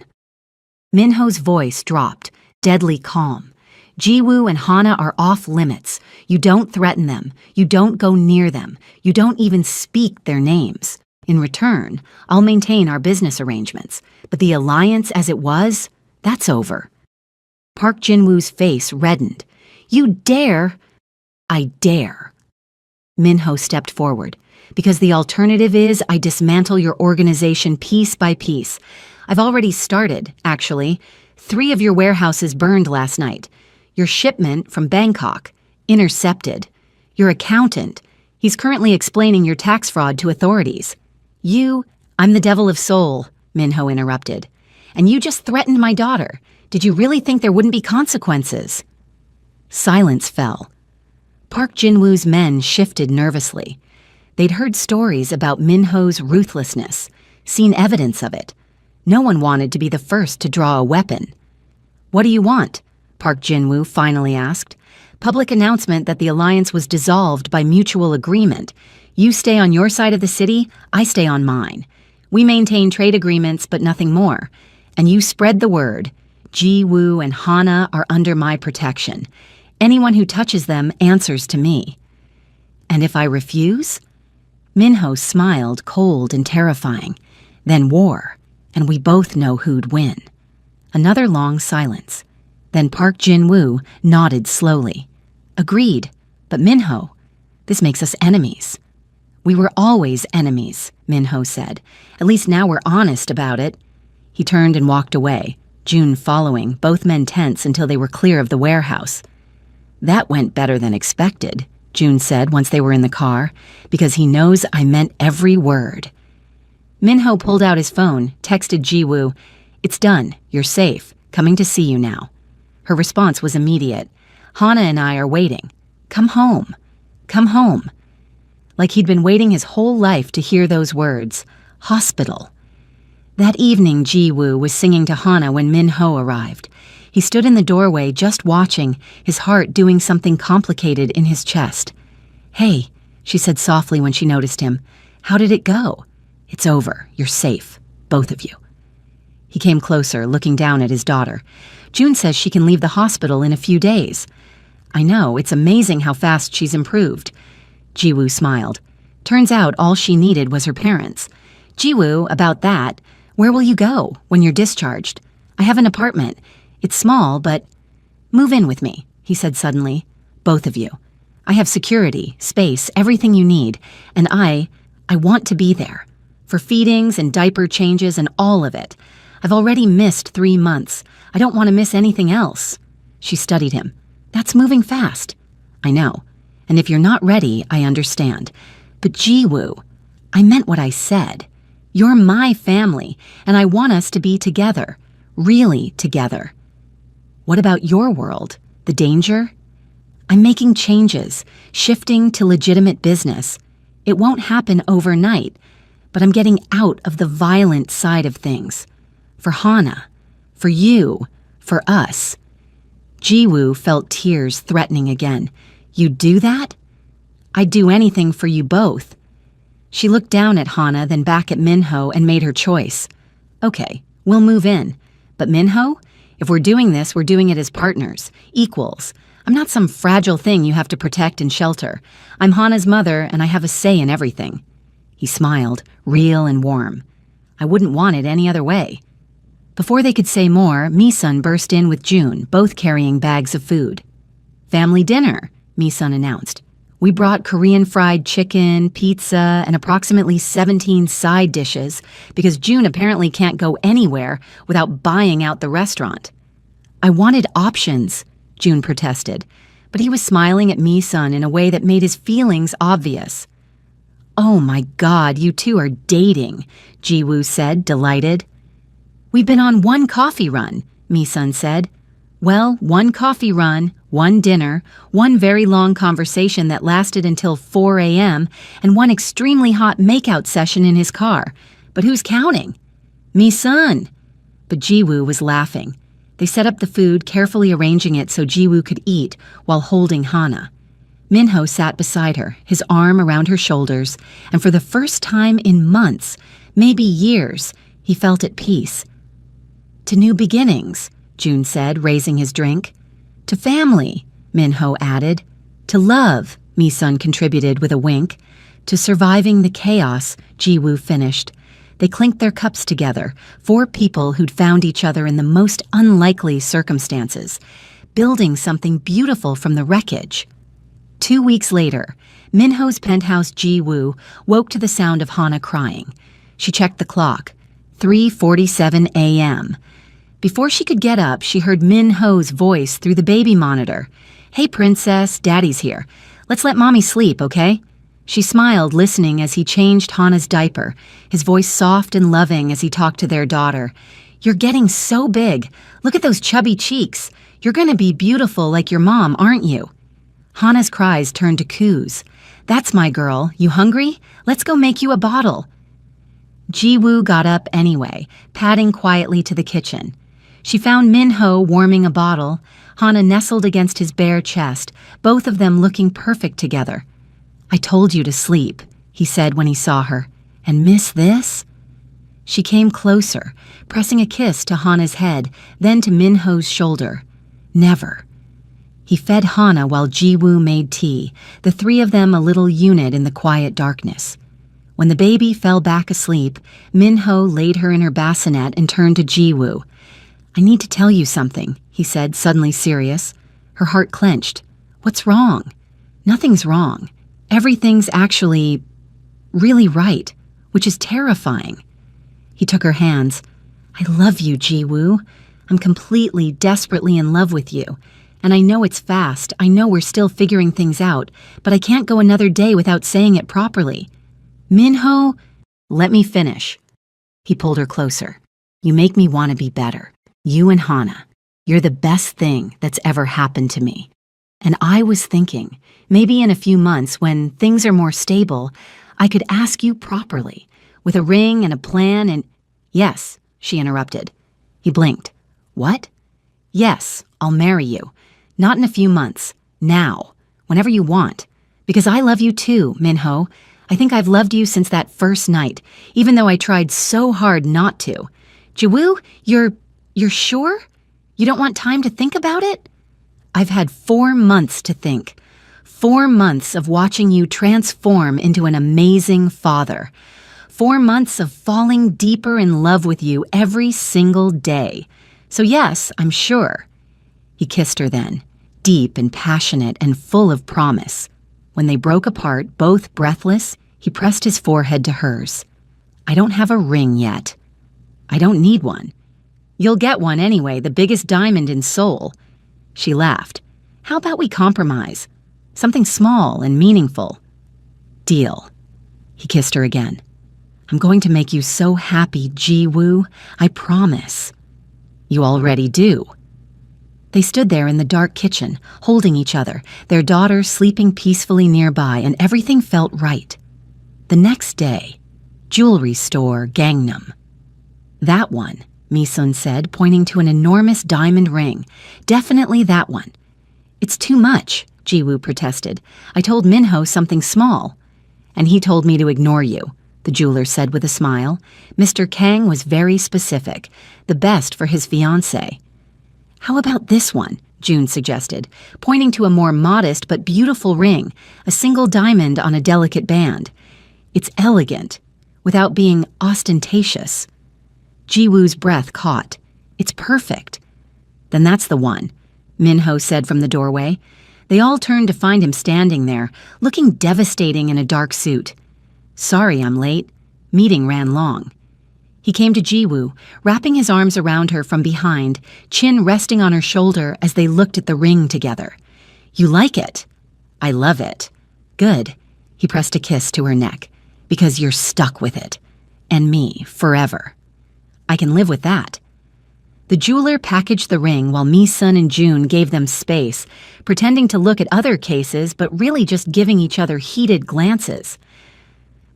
Min-ho's voice dropped, deadly calm. Jiwoo and Hana are off limits. You don't threaten them. You don't go near them. You don't even speak their names. In return, I'll maintain our business arrangements. But the alliance as it was, that's over. Park Jin-woo's face reddened. You dare? I dare. Min-ho stepped forward. Because the alternative is I dismantle your organization piece by piece. I've already started, actually. 3 of your warehouses burned last night. Your shipment from Bangkok, intercepted. Your accountant, he's currently explaining your tax fraud to authorities. I'm the devil of Seoul, Min-ho interrupted. And you just threatened my daughter. Did you really think there wouldn't be consequences? Silence fell. Park Jin-woo's men shifted nervously. They'd heard stories about Min-ho's ruthlessness, seen evidence of it. No one wanted to be the first to draw a weapon. What do you want? Park Jin-woo finally asked. Public announcement that the alliance was dissolved by mutual agreement. You stay on your side of the city, I stay on mine. We maintain trade agreements, but nothing more. And you spread the word. Jiwoo and Hana are under my protection. Anyone who touches them answers to me. And if I refuse? Min-ho smiled, cold and terrifying. Then war, and we both know who'd win. Another long silence. Then Park Jin-woo nodded slowly. Agreed, but Min-ho, this makes us enemies. We were always enemies, Min-ho said. At least now we're honest about it. He turned and walked away, June following, both men tense until they were clear of the warehouse. That went better than expected, June said once they were in the car, because he knows I meant every word. Min-ho pulled out his phone, texted Jiwoo, It's done, you're safe, coming to see you now. Her response was immediate. Hana and I are waiting. Come home. Come home. Like he'd been waiting his whole life to hear those words. Hospital. That evening, Jiwoo was singing to Hana when Min-ho arrived. He stood in the doorway just watching, his heart doing something complicated in his chest. Hey, she said softly when she noticed him. How did it go? It's over. You're safe. Both of you. He came closer, looking down at his daughter. June says she can leave the hospital in a few days. I know, it's amazing how fast she's improved. Jiwoo smiled. Turns out all she needed was her parents. Jiwoo, about that, where will you go when you're discharged? I have an apartment. It's small, but... Move in with me, he said suddenly. Both of you. I have security, space, everything you need, and I want to be there. For feedings and diaper changes and all of it. I've already missed 3 months. I don't want to miss anything else. She studied him. That's moving fast. I know. And if you're not ready, I understand. But Jiwoo, I meant what I said. You're my family, and I want us to be together. Really together. What about your world? The danger? I'm making changes, shifting to legitimate business. It won't happen overnight, but I'm getting out of the violent side of things. For Hana, for you, for us. Jiwoo felt tears threatening again. You'd do that? I'd do anything for you both. She looked down at Hana, then back at Min-ho and made her choice. Okay, we'll move in. But Min-ho, if we're doing this, we're doing it as partners, equals. I'm not some fragile thing you have to protect and shelter. I'm Hana's mother, and I have a say in everything." He smiled, real and warm. "I wouldn't want it any other way." Before they could say more, Mi-sun burst in with June, both carrying bags of food. "Family dinner," Mi-sun announced. "We brought Korean fried chicken, pizza, and approximately 17 side dishes because June apparently can't go anywhere without buying out the restaurant." "I wanted options," June protested, but he was smiling at Mi-sun in a way that made his feelings obvious. "Oh my God, you two are dating," Ji-woo said, delighted. "We've been on one coffee run," Mi-sun said. "Well, one coffee run, one dinner, one very long conversation that lasted until 4 a.m., and one extremely hot makeout session in his car. But who's counting?" "Mi-sun." But Ji-woo was laughing. They set up the food, carefully arranging it so Ji-woo could eat while holding Hana. Min-ho sat beside her, his arm around her shoulders, and for the first time in months, maybe years, he felt at peace. "To new beginnings," June said, raising his drink. "To family," Min-ho added. "To love," Mi-sun contributed with a wink. "To surviving the chaos," Ji-woo finished. They clinked their cups together, 4 people who'd found each other in the most unlikely circumstances, building something beautiful from the wreckage. 2 weeks later, Min-ho's penthouse Ji-woo woke to the sound of Hana crying. She checked the clock. 3:47 a.m. Before she could get up, she heard Min-ho's voice through the baby monitor. "Hey, princess, Daddy's here. Let's let Mommy sleep, okay?" She smiled, listening as he changed Hana's diaper, his voice soft and loving as he talked to their daughter. "You're getting so big. Look at those chubby cheeks. You're going to be beautiful like your mom, aren't you?" Hana's cries turned to coos. "That's my girl. You hungry? Let's go make you a bottle." Ji-woo got up anyway, padding quietly to the kitchen. She found Min-ho warming a bottle. Hana nestled against his bare chest, both of them looking perfect together. "I told you to sleep," he said when he saw her. "And miss this?" She came closer, pressing a kiss to Hana's head, then to Min-ho's shoulder. "Never." He fed Hana while Ji-woo made tea, the 3 of them a little unit in the quiet darkness. When the baby fell back asleep, Min-ho laid her in her bassinet and turned to Ji-woo. "I need to tell you something," he said, suddenly serious. Her heart clenched. "What's wrong?" "Nothing's wrong. Everything's actually really right, which is terrifying." He took her hands. "I love you, Ji-woo. I'm completely, desperately in love with you. And I know it's fast. I know we're still figuring things out, but I can't go another day without saying it properly. Min-ho, let me finish." He pulled her closer. "You make me want to be better. You and Hana. You're the best thing that's ever happened to me. And I was thinking, maybe in a few months when things are more stable, I could ask you properly, with a ring and a plan and—" "Yes," she interrupted. He blinked. "What?" "Yes, I'll marry you. Not in a few months. Now. Whenever you want. Because I love you too, Min-ho. I think I've loved you since that first night, even though I tried so hard not to. Ji-woo, you're sure? You don't want time to think about it?" "I've had 4 months to think. 4 months of watching you transform into an amazing father. 4 months of falling deeper in love with you every single day. So yes, I'm sure." He kissed her then, deep and passionate and full of promise. When they broke apart, both breathless, he pressed his forehead to hers. "I don't have a ring yet." "I don't need one." "You'll get one anyway, the biggest diamond in Seoul." She laughed. "How about we compromise? Something small and meaningful." "Deal." He kissed her again. "I'm going to make you so happy, Ji-woo. I promise." "You already do." They stood there in the dark kitchen, holding each other, their daughter sleeping peacefully nearby, and everything felt right. The next day, jewelry store, Gangnam. "That one," Mi-sun said, pointing to an enormous diamond ring. "Definitely that one." "It's too much," Ji-woo protested. "I told Min-ho something small." "And he told me to ignore you," the jeweler said with a smile. "Mr. Kang was very specific, the best for his fiancée." "How about this one?" June suggested, pointing to a more modest but beautiful ring, a single diamond on a delicate band. It's elegant, without being ostentatious. Jiwoo's breath caught. It's perfect. Then that's the one, Minho said from the doorway. They all turned to find him standing there, looking devastating in a dark suit. Sorry I'm late. Meeting ran long. He came to Jiwoo, wrapping his arms around her from behind, chin resting on her shoulder as they looked at the ring together. You like it? I love it. Good. He pressed a kiss to her neck. Because you're stuck with it. And me, forever. I can live with that. The jeweler packaged the ring while Mi-sun and June gave them space, pretending to look at other cases but really just giving each other heated glances.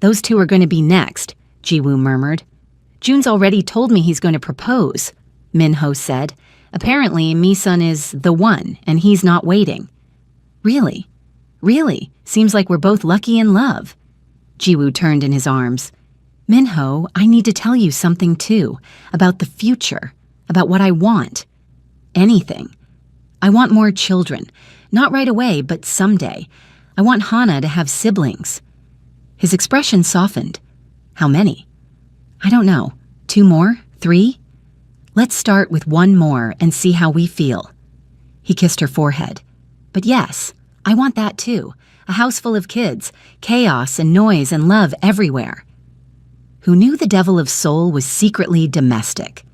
Those two are going to be next, Jiwoo murmured. June's already told me he's going to propose, Minho said. Apparently, Mi-sun is the one, and he's not waiting. Really? Really? Seems like we're both lucky in love. Jiwoo turned in his arms. Minho, I need to tell you something too, about the future, about what I want. Anything. I want more children. Not right away, but someday. I want Hana to have siblings. His expression softened. How many? I don't know. 2 more? 3? Let's start with 1 more and see how we feel. He kissed her forehead. But yes, I want that too. A house full of kids, chaos and noise and love everywhere. Who knew the devil of soul was secretly domestic?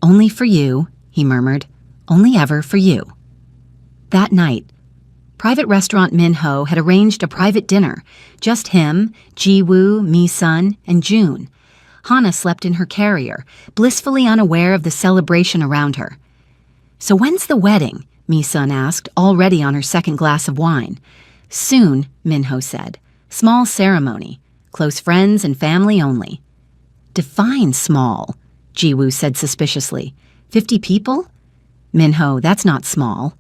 Only for you, he murmured. Only ever for you. That night, Private Restaurant Minho had arranged a private dinner. Just him, Jiwoo, Mi-sun, and June. Hana slept in her carrier, blissfully unaware of the celebration around her. So when's the wedding? Mi-sun asked, already on her second glass of wine. Soon, Minho said. Small ceremony. Close friends and family only. Define small, Jiwoo said suspiciously. 50 people? Minho, that's not small.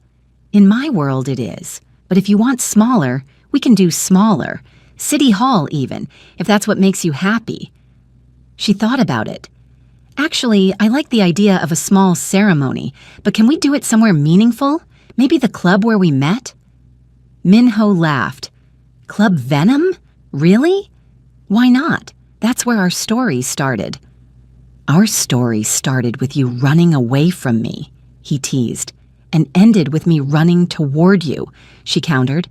In my world it is. But if you want smaller, we can do smaller. City Hall even, if that's what makes you happy. She thought about it. Actually, I like the idea of a small ceremony, but can we do it somewhere meaningful? Maybe the club where we met? Minho laughed. Club Venom? Really? Why not? That's where our story started. Our story started with you running away from me, he teased, and ended with me running toward you, she countered.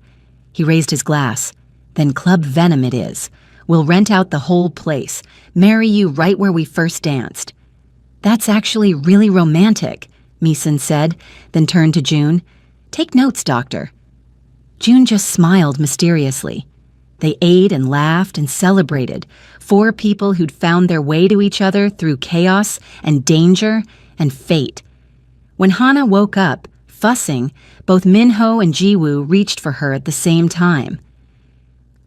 He raised his glass. Then Club Venom it is. We'll rent out the whole place, marry you right where we first danced. That's actually really romantic, Mi-sun said, then turned to June. Take notes, doctor. June just smiled mysteriously. They ate and laughed and celebrated, 4 people who'd found their way to each other through chaos and danger and fate. When Hana woke up, fussing, both Minho and Jiwoo reached for her at the same time.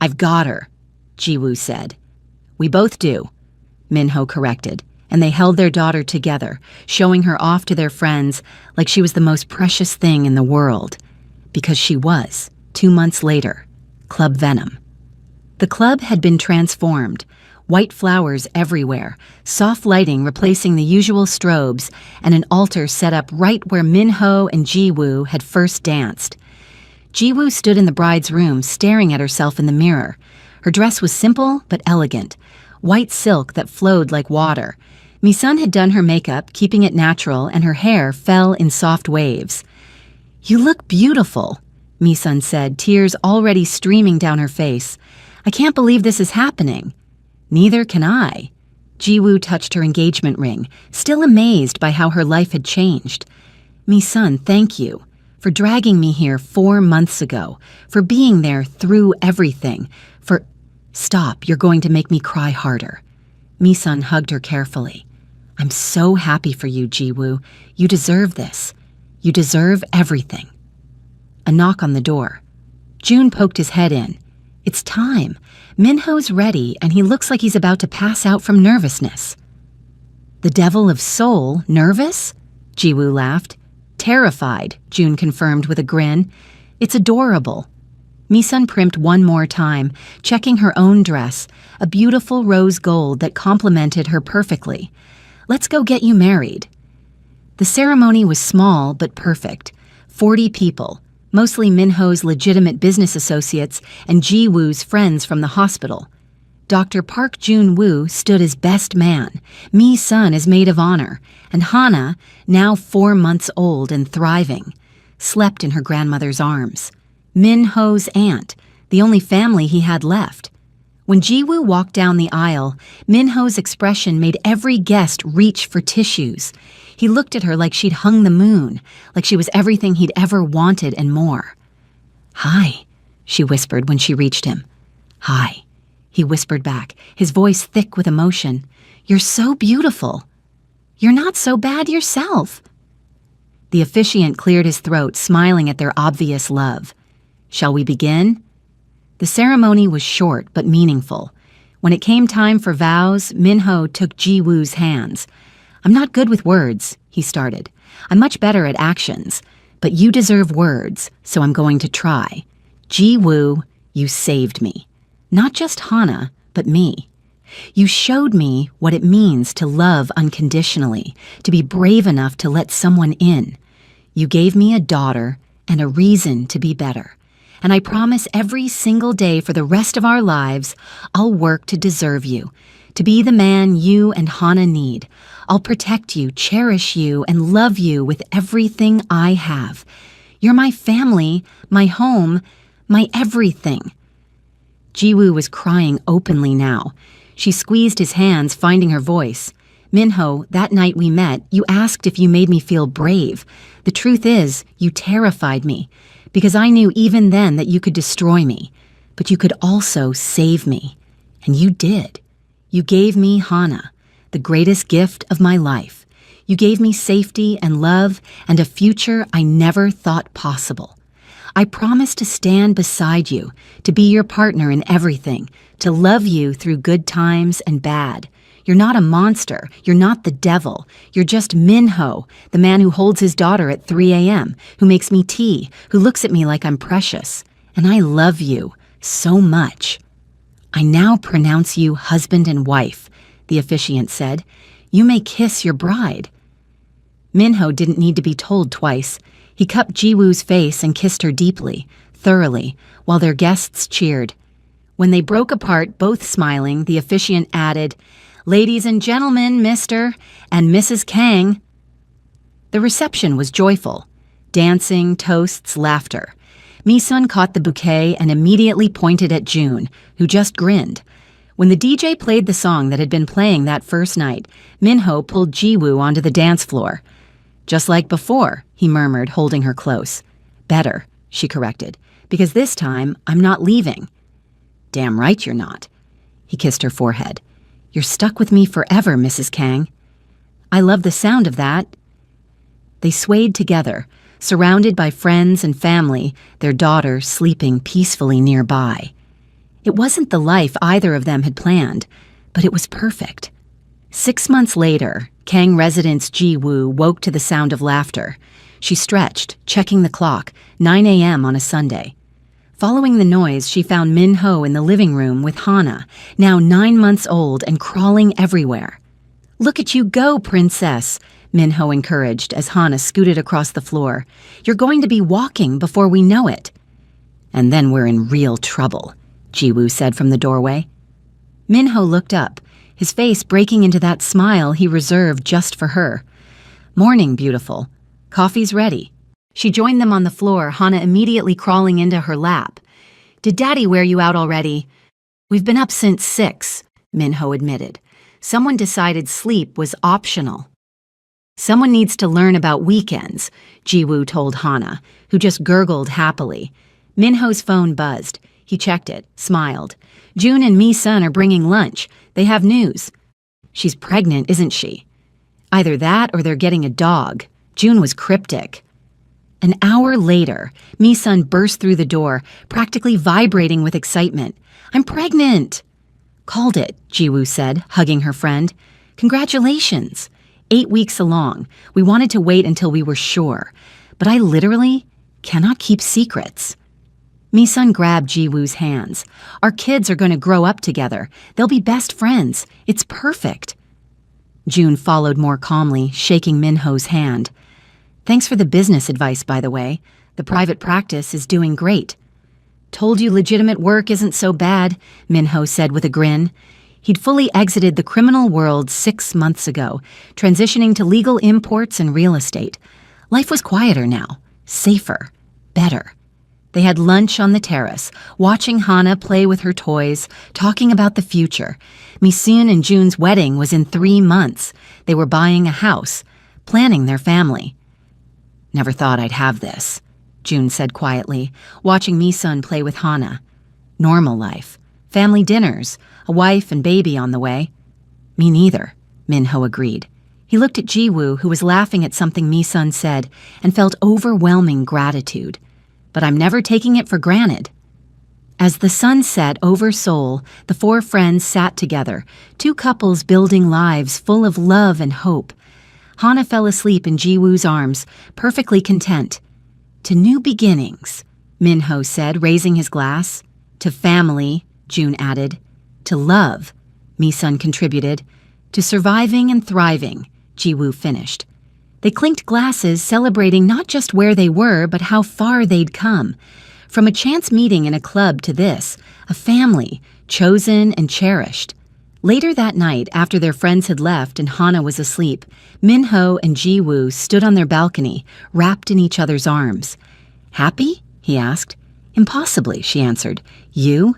I've got her, Jiwoo said. We both do, Minho corrected, and they held their daughter together, showing her off to their friends like she was the most precious thing in the world. Because she was, 2 months later, Club Venom. The club had been transformed, white flowers everywhere, soft lighting replacing the usual strobes, and an altar set up right where Minho and Jiwoo had first danced. Jiwoo stood in the bride's room staring at herself in the mirror. Her dress was simple but elegant, white silk that flowed like water. Mi-sun had done her makeup, keeping it natural, and her hair fell in soft waves. You look beautiful, Mi-sun said, tears already streaming down her face. I can't believe this is happening. Neither can I. Jiwoo touched her engagement ring, still amazed by how her life had changed. Mi-sun, thank you for dragging me here 4 months ago, for being there through everything, for... Stop, you're going to make me cry harder. Mi-sun hugged her carefully. I'm so happy for you, Jiwoo. You deserve this. You deserve everything. A knock on the door. June poked his head in. It's time. Minho's ready, and he looks like he's about to pass out from nervousness. The devil of soul, nervous? Jiwoo laughed. Terrified, June confirmed with a grin. It's adorable. Mi-sun primped one more time, checking her own dress, a beautiful rose gold that complemented her perfectly. Let's go get you married. The ceremony was small but perfect. 40 people, mostly Minho's legitimate business associates and Ji-woo's friends from the hospital. Dr. Park Jun-woo stood as best man, Mi-sun as maid of honor, and Hana, now 4 months old and thriving, slept in her grandmother's arms. Minho's aunt, the only family he had left. When Ji-woo walked down the aisle, Minho's expression made every guest reach for tissues. He looked at her like she'd hung the moon, like she was everything he'd ever wanted and more. "Hi," she whispered when she reached him. "Hi," he whispered back, his voice thick with emotion. "You're so beautiful. You're not so bad yourself." The officiant cleared his throat, smiling at their obvious love. "Shall we begin?" The ceremony was short but meaningful. When it came time for vows, Minho took Ji-woo's hands. "I'm not good with words," he started. "I'm much better at actions. But you deserve words, so I'm going to try. Ji-woo, you saved me. Not just Hana, but me. You showed me what it means to love unconditionally, to be brave enough to let someone in. You gave me a daughter and a reason to be better. And I promise every single day for the rest of our lives, I'll work to deserve you, to be the man you and Hana need. I'll protect you, cherish you, and love you with everything I have. You're my family, my home, my everything." Ji-woo was crying openly now. She squeezed his hands, finding her voice. "Minho, that night we met, you asked if you made me feel brave. The truth is, you terrified me, because I knew even then that you could destroy me, but you could also save me. And you did. You gave me Hana, the greatest gift of my life. You gave me safety and love and a future I never thought possible. I promise to stand beside you, to be your partner in everything, to love you through good times and bad. You're not a monster. You're not the devil. You're just Minho, the man who holds his daughter at 3 a.m., who makes me tea, who looks at me like I'm precious. And I love you so much. I now pronounce you husband and wife," the officiant said. "You may kiss your bride." Minho didn't need to be told twice. He cupped Ji-woo's face and kissed her deeply, thoroughly, while their guests cheered. When they broke apart, both smiling, the officiant added, "Ladies and gentlemen, Mr. and Mrs. Kang." The reception was joyful. Dancing, toasts, laughter. Mi-sun caught the bouquet and immediately pointed at June, who just grinned. When the DJ played the song that had been playing that first night, Minho pulled Ji-woo onto the dance floor. "Just like before," he murmured, holding her close. "Better," she corrected, "because this time I'm not leaving." "Damn right you're not." He kissed her forehead. "You're stuck with me forever, Mrs. Kang." "I love the sound of that." They swayed together, surrounded by friends and family, their daughter sleeping peacefully nearby. It wasn't the life either of them had planned, but it was perfect. 6 months later, Kang residence Ji-woo woke to the sound of laughter. She stretched, checking the clock, 9 a.m. on a Sunday. Following the noise, she found Minho in the living room with Hana, now 9 months old and crawling everywhere. "Look at you go, princess," Minho encouraged as Hana scooted across the floor. "You're going to be walking before we know it." "And then we're in real trouble," Ji-woo said from the doorway. Minho looked up, his face breaking into that smile he reserved just for her. "Morning, beautiful. Coffee's ready." She joined them on the floor, Hana immediately crawling into her lap. "Did Daddy wear you out already?" "We've been up since 6, Minho admitted. "Someone decided sleep was optional." "Someone needs to learn about weekends," Ji-woo told Hana, who just gurgled happily. Minho's phone buzzed. He checked it, smiled. "June and Mi-sun are bringing lunch. They have news." "She's pregnant, isn't she?" "Either that or they're getting a dog." June was cryptic. An hour later, Mi-sun burst through the door, practically vibrating with excitement. "I'm pregnant!" "Called it," Ji-woo said, hugging her friend. "Congratulations. 8 weeks along. We wanted to wait until we were sure. But I literally cannot keep secrets." Mi-sun grabbed Ji-woo's hands. "Our kids are going to grow up together. They'll be best friends. It's perfect." June followed more calmly, shaking Minho's hand. Thanks for the business advice, by the way. The private practice is doing great. Told you legitimate work isn't so bad, Minho said with a grin. He'd fully exited the criminal world 6 months ago, transitioning to legal imports and real estate. Life was quieter now, safer, better. They had lunch on the terrace, watching Hana play with her toys, talking about the future. Misun and June's wedding was in 3 months. They were buying a house, planning their family. Never thought I'd have this, June said quietly, watching Misun play with Hana. Normal life. Family dinners, a wife and baby on the way. Me neither, Minho agreed. He looked at Jiwoo, who was laughing at something Misun said, and felt overwhelming gratitude. But I'm never taking it for granted. As the sun set over Seoul, the 4 friends sat together, 2 couples building lives full of love and hope. Hana fell asleep in Jiwoo's arms, perfectly content. To new beginnings, Minho said, raising his glass. To family, June added. To love, Misun contributed. To surviving and thriving, Jiwoo finished. They clinked glasses, celebrating not just where they were, but how far they'd come. From a chance meeting in a club to this, a family, chosen and cherished. Later that night, after their friends had left and Hana was asleep, Minho and Jiwoo stood on their balcony, wrapped in each other's arms. Happy? He asked. Impossibly, she answered. You?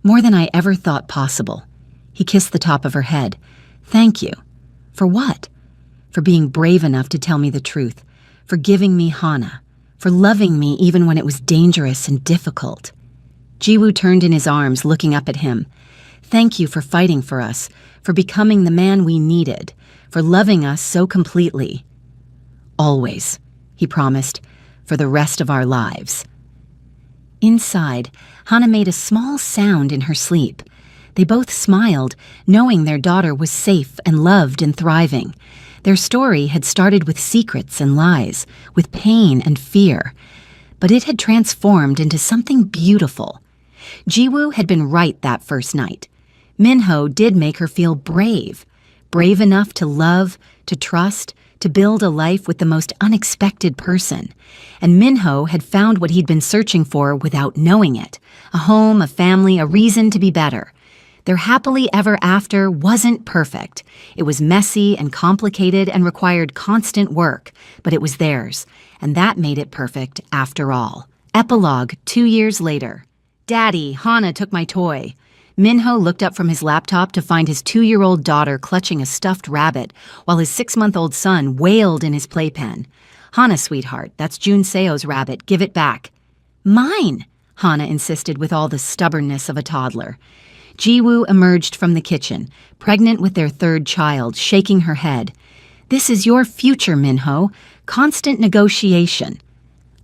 More than I ever thought possible. He kissed the top of her head. Thank you. For what? For being brave enough to tell me the truth, for giving me Hana, for loving me even when it was dangerous and difficult. Jiwoo turned in his arms, looking up at him. Thank you for fighting for us, for becoming the man we needed, for loving us so completely. Always, he promised, for the rest of our lives. Inside, Hana made a small sound in her sleep. They both smiled, knowing their daughter was safe and loved and thriving. Their story had started with secrets and lies, with pain and fear, but it had transformed into something beautiful. Jiwoo had been right that first night. Minho did make her feel brave, brave enough to love, to trust, to build a life with the most unexpected person. And Minho had found what he'd been searching for without knowing it, a home, a family, a reason to be better. Their happily ever after wasn't perfect. It was messy and complicated and required constant work, but it was theirs, and that made it perfect after all. Epilogue 2 years later. Daddy, Hana took my toy. Minho looked up from his laptop to find his 2-year-old daughter clutching a stuffed rabbit, while his 6-month-old son wailed in his playpen. Hana, sweetheart, that's Jun Seo's rabbit. Give it back. Mine, Hana insisted with all the stubbornness of a toddler. Jiwoo emerged from the kitchen, pregnant with their 3rd child, shaking her head. This is your future, Minho. Constant negotiation.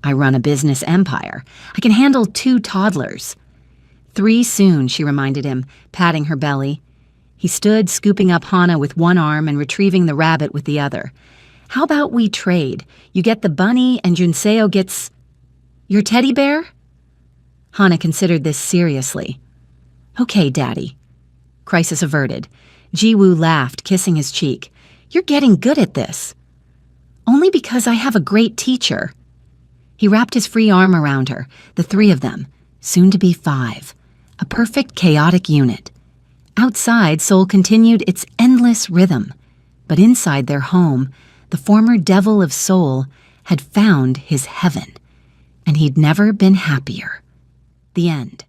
I run a business empire. I can handle 2 toddlers. 3 soon, she reminded him, patting her belly. He stood, scooping up Hana with one arm and retrieving the rabbit with the other. How about we trade? You get the bunny and Junseo gets... Your teddy bear? Hana considered this seriously. Okay, Daddy. Crisis averted. Jiwoo laughed, kissing his cheek. You're getting good at this. Only because I have a great teacher. He wrapped his free arm around her, the 3 of them, soon to be 5. A perfect chaotic unit. Outside, Seoul continued its endless rhythm. But inside their home, the former devil of Seoul had found his heaven. And he'd never been happier. The end.